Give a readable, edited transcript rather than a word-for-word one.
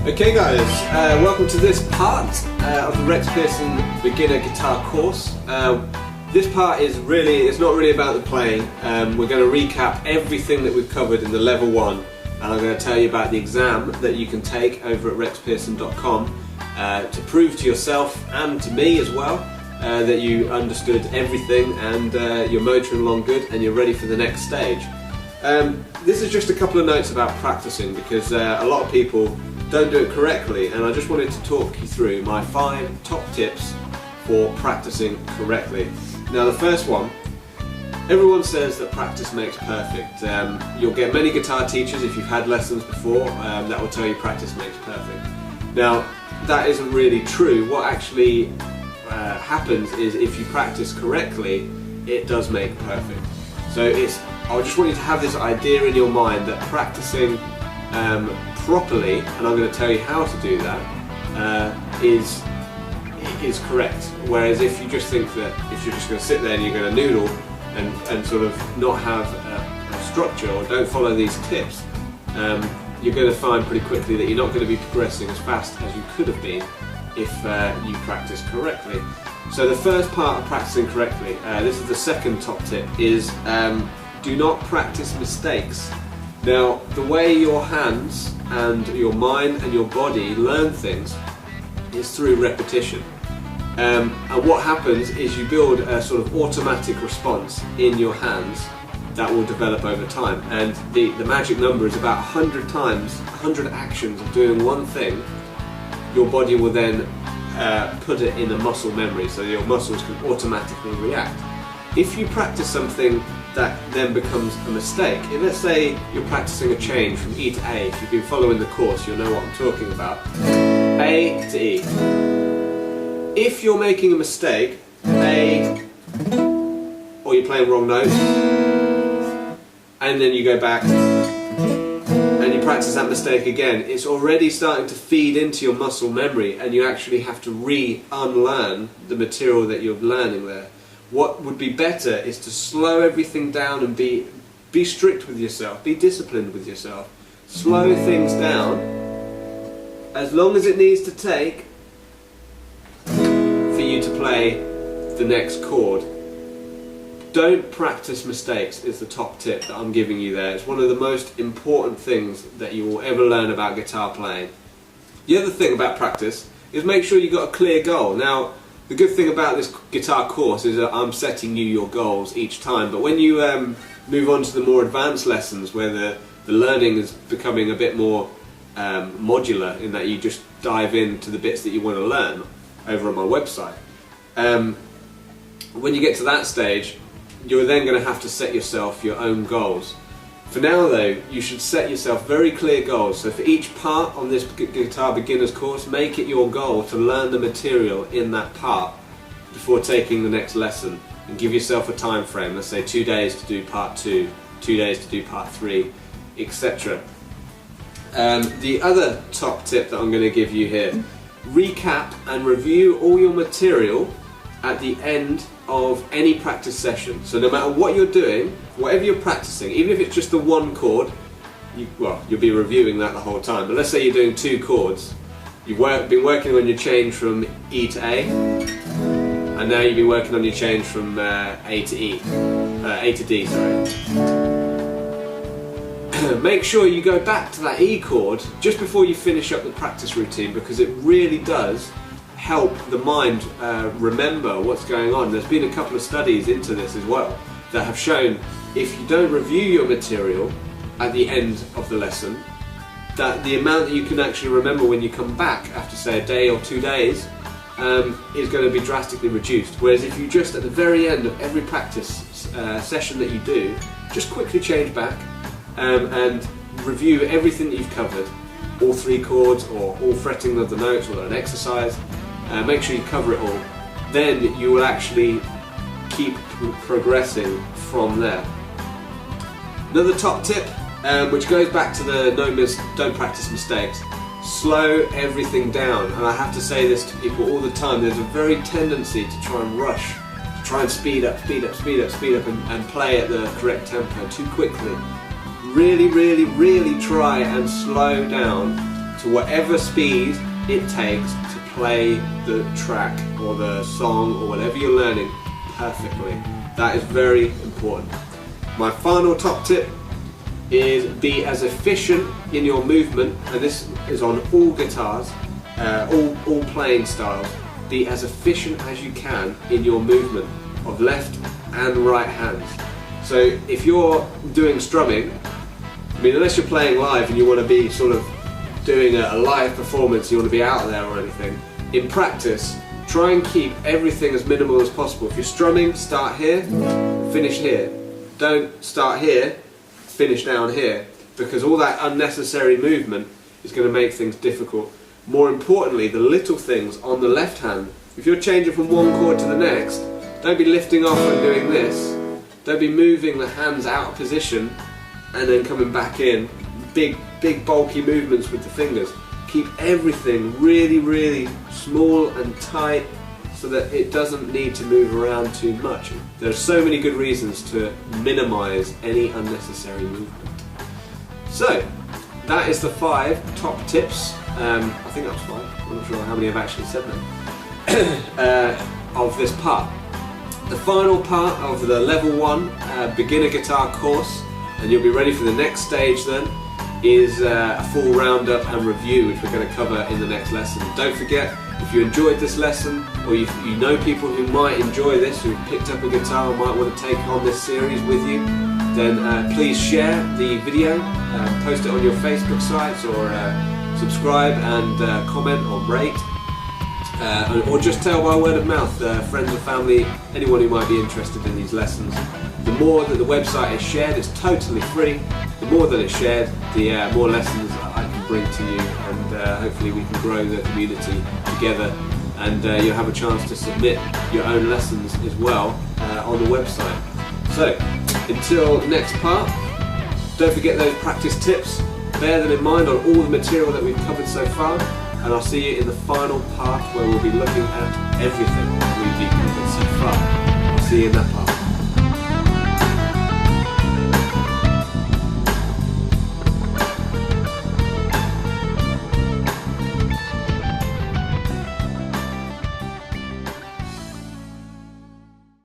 Okay guys, welcome to this part of the Rex Pearson beginner guitar course. This part is it's not really about the playing. We're going to recap everything that we've covered in the level 1, and I'm going to tell you about the exam that you can take over at rexpearson.com to prove to yourself and to me as well that you understood everything and you're motoring along good and you're ready for the next stage. This is just a couple of notes about practicing, because a lot of people don't do it correctly, and I just wanted to talk you through my 5 top tips for practicing correctly. Now, the first one, everyone says that practice makes perfect. You'll get many guitar teachers, if you've had lessons before, that will tell you practice makes perfect. Now, that isn't really true. What actually happens is, if you practice correctly, it does make perfect. So I just want you to have this idea in your mind that practicing properly, and I'm going to tell you how to do that, is correct. Whereas if you just think that if you're just going to sit there and you're going to noodle and sort of not have a structure or don't follow these tips, you're going to find pretty quickly that you're not going to be progressing as fast as you could have been if you practice correctly. So the first part of practicing correctly, this is the second top tip, is do not practice mistakes. Now, the way your hands and your mind and your body learn things is through repetition. And what happens is you build a sort of automatic response in your hands that will develop over time. And the magic number is about 100 times, 100 actions of doing one thing, your body will then put it in a muscle memory, so your muscles can automatically react. If you practice something that then becomes a mistake, let's say you're practicing a change from E to A. If you've been following the course, you'll know what I'm talking about. A to E. If you're making a mistake, A, or you're playing wrong notes, and then you go back and you practice that mistake again, it's already starting to feed into your muscle memory, and you actually have to unlearn the material that you're learning there. What would be better is to slow everything down and be strict with yourself, be disciplined with yourself. Slow things down as long as it needs to take for you to play the next chord. Don't practice mistakes is the top tip that I'm giving you there. It's one of the most important things that you will ever learn about guitar playing. The other thing about practice is make sure you've got a clear goal. Now, the good thing about this guitar course is that I'm setting you your goals each time, but when you move on to the more advanced lessons where the learning is becoming a bit more modular, in that you just dive into the bits that you want to learn over on my website, when you get to that stage, you're then going to have to set yourself your own goals. For now though, you should set yourself very clear goals. So for each part on this guitar beginners course, make it your goal to learn the material in that part before taking the next lesson, and give yourself a time frame. Let's say 2 days to do part 2, 2 days to do part 3, etc. The other top tip that I'm going to give you here, recap and review all your material at the end of any practice session. So no matter what you're doing, whatever you're practicing, even if it's just the one chord, you'll be reviewing that the whole time. But let's say you're doing 2 chords, you've been working on your change from E to A, and now you'll be working on your change from A to D, sorry. Make sure you go back to that E chord just before you finish up the practice routine, because it really does help the mind remember what's going on. There's been a couple of studies into this as well that have shown if you don't review your material at the end of the lesson, that the amount that you can actually remember when you come back after, say, a day or 2 days is going to be drastically reduced. Whereas if you just at the very end of every practice session that you do, just quickly change back and review everything that you've covered, all 3 chords or all fretting of the notes or an exercise, make sure you cover it all, then you will actually keep progressing from there. Another top tip, which goes back to the don't practice mistakes, slow everything down. And I have to say this to people all the time, there's a very tendency to try and rush, to try and speed up and play at the correct tempo too quickly. Really try and slow down to to whatever speed it takes to play the track or the song or whatever you're learning perfectly. That is very important. My final top tip is be as efficient in your movement, and this is on all guitars, all playing styles. Be as efficient as you can in your movement of left and right hands. So if you're doing strumming, I mean, unless you're playing live and you want to be sort of doing a live performance, you want to be out there or anything, in practice, try and keep everything as minimal as possible. If you're strumming, start here, finish here. Don't start here, finish down here, because all that unnecessary movement is going to make things difficult. More importantly, the little things on the left hand, if you're changing from one chord to the next, don't be lifting off and doing this. Don't be moving the hands out of position and then coming back in. Big bulky movements with the fingers. Keep everything really, really small and tight so that it doesn't need to move around too much. There are so many good reasons to minimize any unnecessary movement. So, that is the 5 top tips. I think that was 5. I'm not sure how many I've actually said them. Of this part. The final part of the level 1 beginner guitar course, and you'll be ready for the next stage then, is a full roundup and review, which we're going to cover in the next lesson. Don't forget, if you enjoyed this lesson, or you know people who might enjoy this, who've picked up a guitar and might want to take on this series with you, then please share the video, post it on your Facebook sites, or subscribe and comment or rate, or just tell by word of mouth, friends or family, anyone who might be interested in these lessons. The more that the website is shared, it's totally free. The more that it's shared, the more lessons I can bring to you, and hopefully we can grow the community together, and you'll have a chance to submit your own lessons as well on the website. So, until next part, don't forget those practice tips, bear them in mind on all the material that we've covered so far, and I'll see you in the final part where we'll be looking at everything that we've covered so far. I'll see you in that part.